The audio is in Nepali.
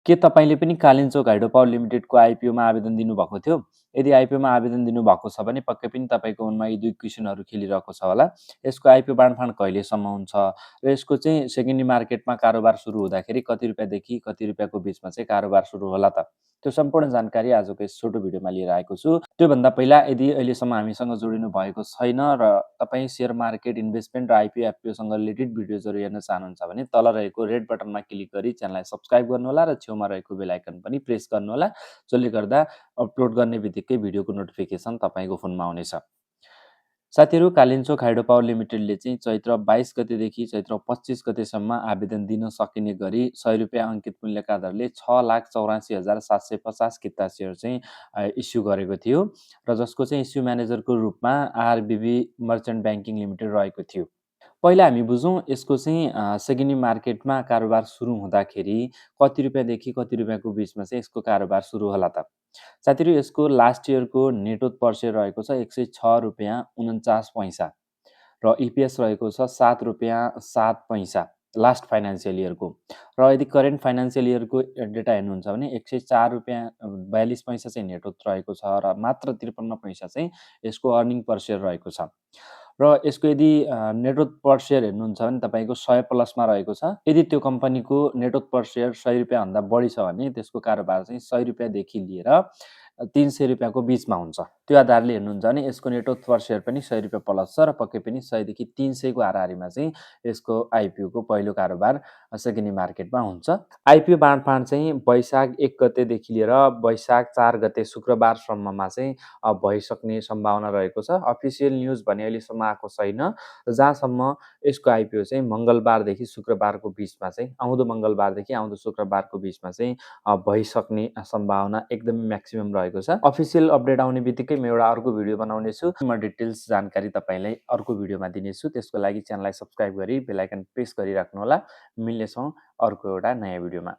के तपाईँले पनि कालिन्चोक हाइड्रो पावर लिमिटेडको आइपिओमा आवेदन दिनुभएको थियो? यदि आइपिओमा आवेदन दिनुभएको छ भने पक्कै पनि तपाईँको मनमा यी 2 क्वेसनहरू खेलिरहेको छ होला। यसको आइपिओ बाँडफाँड कहिलेसम्म हुन्छ र यसको चाहिँ सेकेन्डरी मार्केटमा कारोबार सुरु हुँदाखेरि कति रुपियाँदेखि कति रुपियाँको बिचमा चाहिँ कारोबार सुरु होला त? त्यो सम्पूर्ण जानकारी आजको यस छोटो भिडियोमा लिएर आएको छु। त्योभन्दा पहिला यदि अहिलेसम्म हामीसँग जोडिनु भएको छैन र तपाईँ सेयर मार्केट इन्भेस्टमेन्ट र आइपिओ एफपिओसँग रिलेटेड भिडियोजहरू हेर्न चाहनुहुन्छ भने तल रहेको रेड बटनमा क्लिक गरी च्यानललाई सब्स्क्राइब गर्नुहोला र छेउमा रहेको बेल आइकन पनि प्रेस गर्नुहोला, जसले गर्दा अपलोड गर्ने बित्तिकै भिडियोको नोटिफिकेसन तपाईँको फोनमा आउनेछ। साथीहरू, कालिन्चोक हाइड्रो पावर लिमिटेडले चाहिँ चैत्र 22 गतेदेखि चैत्र 25 गतेसम्म आवेदन दिन सकिने गरी ₹100 अङ्कित मूल्यका आधारले 6,84,750 किता सेयर चाहिँ इस्यु गरेको थियो र जसको चाहिँ इस्यु म्यानेजरको रूपमा आरबिबी मर्चेन्ट ब्याङ्किङ लिमिटेड रहेको थियो। पहिला हामी बुझौँ यसको चाहिँ सेकेन्डरी मार्केटमा कारोबार सुरु हुँदाखेरि कति रुपियाँदेखि कति रुपियाँको बिचमा चाहिँ यसको कारोबार सुरु होला त? साथीहरू, यसको लास्ट इयरको नेट ओथ पर सेयर रहेको छ ₹106.49 र इपिएस रहेको छ ₹7.07 लास्ट फाइनान्सियल इयरको। र यदि करेन्ट फाइनान्सियल इयरको डेटा हेर्नुहुन्छ भने ₹104.42 चाहिँ नेट ओथ रहेको छ र मात्र 53 पैसा चाहिँ यसको अर्निङ पर सेयर रहेको छ। र यसको यदि नेट ओथ पर सेयर हेर्नुहुन्छ भने तपाईँको 100 प्लसमा रहेको छ। यदि त्यो कम्पनीको नेट ओथ पर सेयर ₹100 भन्दा बढी छ भने त्यसको कारोबार चाहिँ ₹100 देखि लिएर ₹300 को बिचमा हुन्छ। त्यो आधारले हेर्नुहुन्छ भने यसको नेट ओथ पर सेयर पनि ₹100 प्लस छ र पक्कै पनि 100 देखि 300 को हाराहारीमा चाहिँ यसको आइपिओको पहिलो कारोबार सेकेन्डरी मार्केटमा हुन्छ। आइपिओ बाँडफाँड चाहिँ वैशाख 1 गतेदेखि लिएर वैशाख 4 गते शुक्रबारसम्ममा चाहिँ भइसक्ने सम्भावना रहेको छ। अफिसियल न्युज भने अहिलेसम्म आएको छैन। जहाँसम्म यसको आइपिओ चाहिँ मङ्गलबारदेखि शुक्रबारको बिचमा चाहिँ आउँदो मङ्गलबारदेखि आउँदो शुक्रबारको बिचमा चाहिँ भइसक्ने सम्भावना एकदमै म्याक्सिमम रहेको छ। अफिसियल अपडेट आउने बित्तिकै म एउटा अर्को भिडियो बनाउनेछु। म डिटेल्स जानकारी तपाईँलाई अर्को भिडियोमा दिनेछु। त्यसको लागि च्यानललाई सब्स्क्राइब गरी बेल आइकन प्रेस गरिराख्नुहोला। मिल्नेछौँ अर्को एउटा नयाँ भिडियोमा।